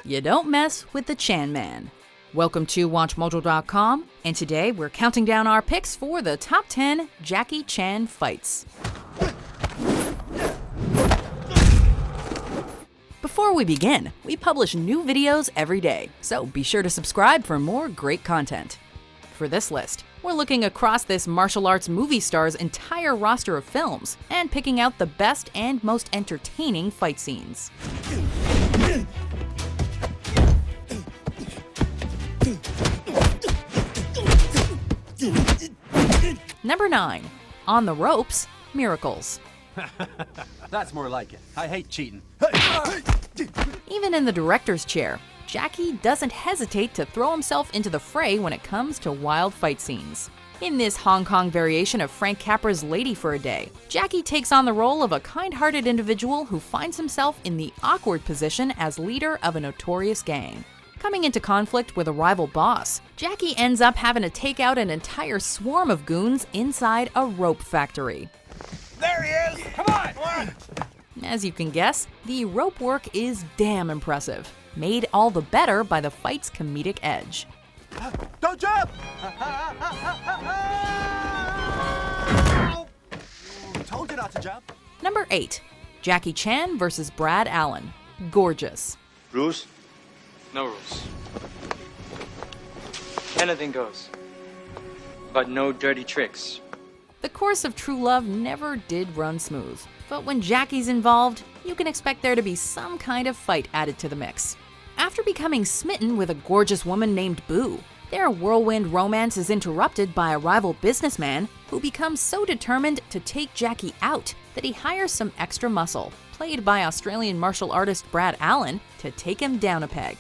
You don't mess with the Chan Man. Welcome to WatchMojo.com, and today we're counting down our picks for the top 10 Jackie Chan fights. Before we begin, we publish new videos every day, so be sure to subscribe for more great content. For this list, we're looking across this martial arts movie star's entire roster of films and picking out the best and most entertaining fight scenes. Number 9. On the Ropes, Miracles. That's more like it. I hate cheating. Even in the director's chair, Jacky doesn't hesitate to throw himself into the fray when it comes to wild fight scenes. In this Hong Kong variation of Frank Capra's Lady for a Day, Jacky takes on the role of a kind-hearted individual who finds himself in the awkward position as leader of a notorious gang. Coming into conflict with a rival boss, Jacky ends up having to take out an entire swarm of goons inside a rope factory. There he is! Come on! As you can guess, the rope work is damn impressive, made all the better by the fight's comedic edge. Don't jump! Told you not to jump. Number 8. Jackie Chan vs. Brad Allen. Gorgeous. Rules? No rules. Anything goes. But no dirty tricks. The course of true love never did run smooth, but when Jacky's involved, you can expect there to be some kind of fight added to the mix. After becoming smitten with a gorgeous woman named Boo, their whirlwind romance is interrupted by a rival businessman who becomes so determined to take Jacky out that he hires some extra muscle, played by Australian martial artist Brad Allen, to take him down a peg.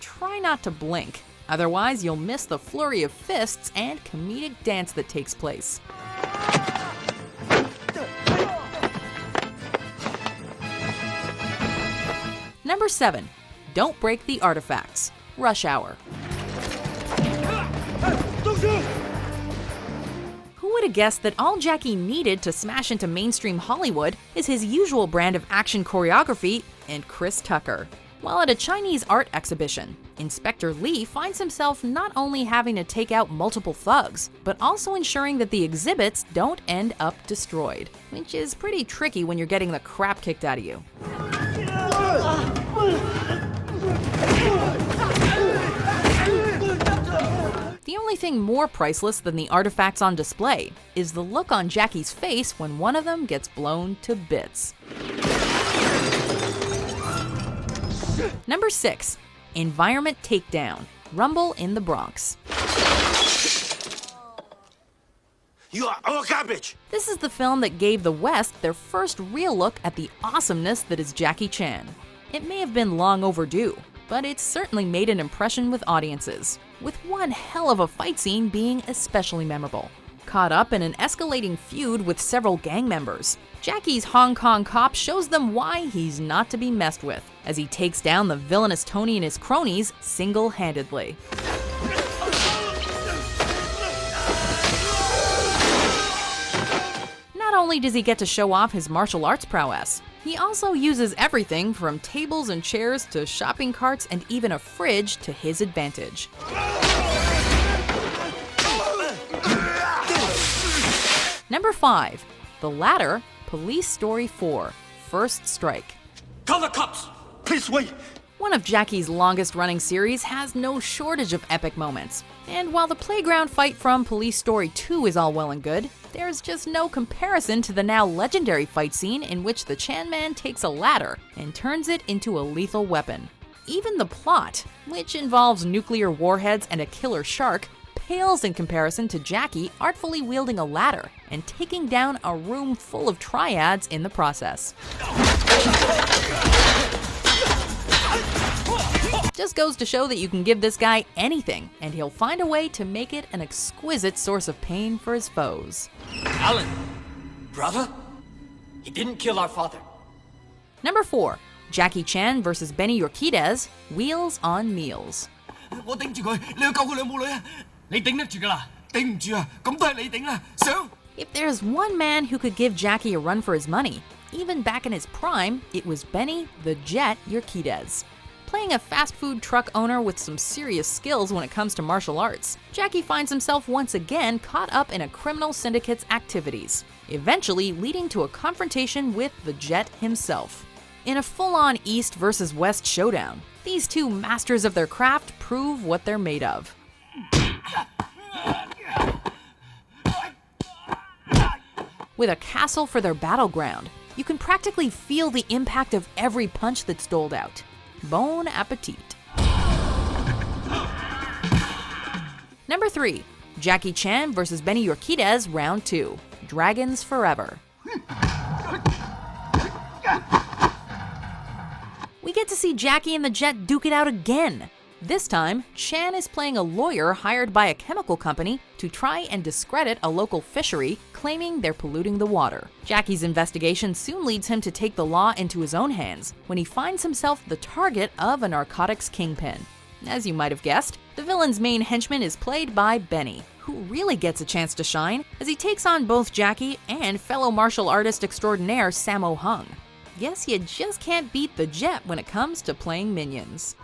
Try not to blink, otherwise you'll miss the flurry of fists and comedic dance that takes place. Number 7. Don't Break the Artifacts. Rush Hour. Who would have guessed that all Jacky needed to smash into mainstream Hollywood is his usual brand of action choreography and Chris Tucker? While at a Chinese art exhibition, Inspector Lee finds himself not only having to take out multiple thugs, but also ensuring that the exhibits don't end up destroyed, which is pretty tricky when you're getting the crap kicked out of you. The only thing more priceless than the artifacts on display is the look on Jacky's face when one of them gets blown to bits. Number 6. Environment Takedown. Rumble in the Bronx. You are our garbage! This is the film that gave the West their first real look at the awesomeness that is Jackie Chan. It may have been long overdue, but it's certainly made an impression with audiences, with one hell of a fight scene being especially memorable. Caught up in an escalating feud with several gang members, Jacky's Hong Kong cop shows them why he's not to be messed with, as he takes down the villainous Tony and his cronies single-handedly. Not only does he get to show off his martial arts prowess, he also uses everything from tables and chairs to shopping carts and even a fridge to his advantage. Number 5. The Ladder, Police Story 4, First Strike. Call the cops! Please wait! One of Jacky's longest-running series has no shortage of epic moments. And while the playground fight from Police Story 2 is all well and good, there's just no comparison to the now legendary fight scene in which the Chan Man takes a ladder and turns it into a lethal weapon. Even the plot, which involves nuclear warheads and a killer shark, pales in comparison to Jacky artfully wielding a ladder and taking down a room full of triads in the process. Just goes to show that you can give this guy anything, and he'll find a way to make it an exquisite source of pain for his foes. Alan, brother, he didn't kill our father. Number 4. Jackie Chan vs. Benny Urquidez, Wheels on Meals. 你頂得住㗎啦，頂唔住啊，咁都係你頂啦，上。 If there's one man who could give Jacky a run for his money, even back in his prime, it was Benny the Jet Urquidez. Playing a fast food truck owner with some serious skills when it comes to martial arts, Jacky finds himself once again caught up in a criminal syndicate's activities, eventually leading to a confrontation with the Jet himself. In a full-on East versus West showdown, these two masters of their craft prove what they're made of. With a castle for their battleground, you can practically feel the impact of every punch that's doled out. Bon appetit. Number 3. Jacky Chan vs. Benny Urquidez Round 2. Dragons Forever. We get to see Jacky and the Jet duke it out again. This time, Chan is playing a lawyer hired by a chemical company to try and discredit a local fishery, claiming they're polluting the water. Jacky's investigation soon leads him to take the law into his own hands when he finds himself the target of a narcotics kingpin. As you might have guessed, the villain's main henchman is played by Benny, who really gets a chance to shine as he takes on both Jacky and fellow martial artist extraordinaire Sammo Hung. Guess you just can't beat the Jet when it comes to playing minions.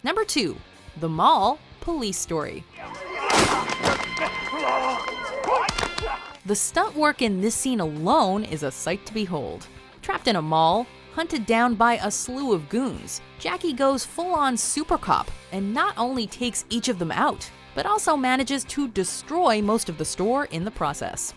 Number 2. The Mall Police Story. The stunt work in this scene alone is a sight to behold. Trapped in a mall, hunted down by a slew of goons, Jacky goes full-on super cop and not only takes each of them out, but also manages to destroy most of the store in the process.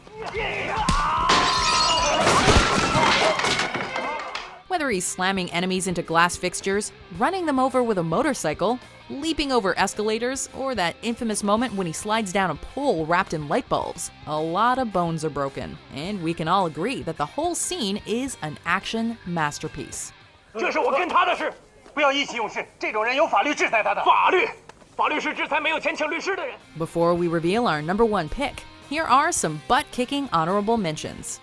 Whether he's slamming enemies into glass fixtures, running them over with a motorcycle, leaping over escalators, or that infamous moment when he slides down a pole wrapped in light bulbs, a lot of bones are broken, and we can all agree that the whole scene is an action masterpiece. 这是我跟他的事，不要意气用事，这种人有法律制裁他的。法律是制裁没有钱请律师的人。 Before we reveal our number 1 pick, here are some butt-kicking honorable mentions.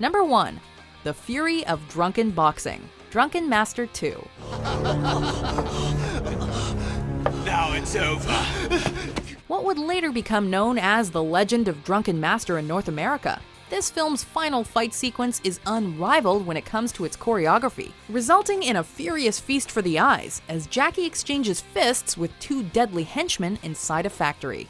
Number 1. The Fury of Drunken Boxing, Drunken Master 2. Now it's over. What would later become known as the Legend of Drunken Master in North America, this film's final fight sequence is unrivaled when it comes to its choreography, resulting in a furious feast for the eyes as Jacky exchanges fists with 2 deadly henchmen inside a factory.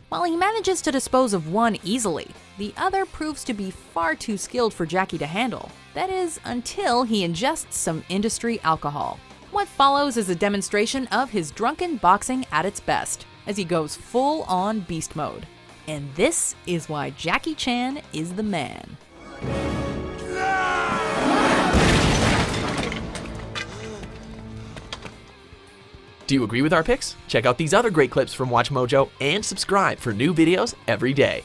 While he manages to dispose of one easily, the other proves to be far too skilled for Jacky to handle. That is, until he ingests some industry alcohol. What follows is a demonstration of his drunken boxing at its best, as he goes full-on beast mode. And this is why Jacky Chan is the man. Do you agree with our picks? Check out these other great clips from Watch Mojo and subscribe for new videos every day.